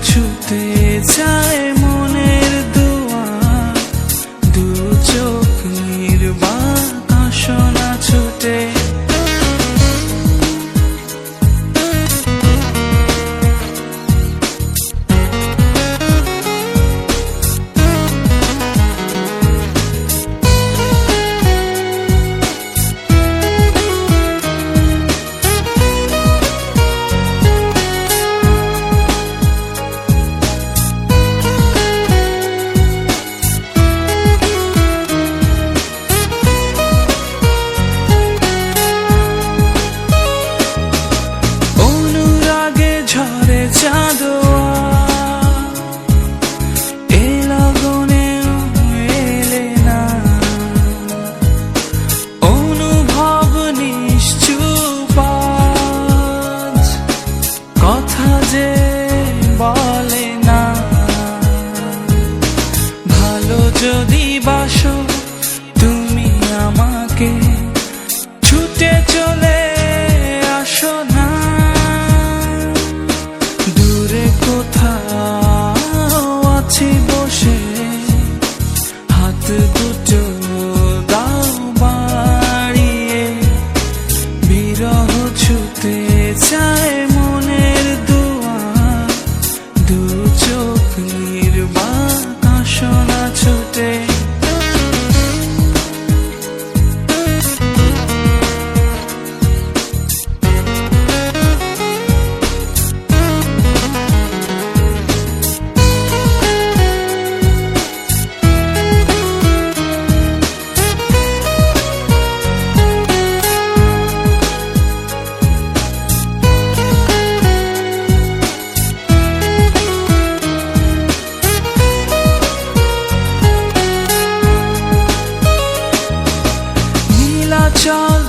ছুতে চায় মনের দুয়ার, দু চোখ নির্বাক আসনা ছুটে। চাঁদোয়া এ লগনেও এলে না, অনুভব নিশ্চুপ আজ, কথা যে বলে না। ভালো যদি বাসো তুমি আমাকে, ছুটে চলে আসো না। আছি বসে হাত দুটো দাও বাড়িয়ে, বিরহ ছুতে চায় মনের দুয়ার, দু চোখ নির্বাক আসনা ছুটে। চল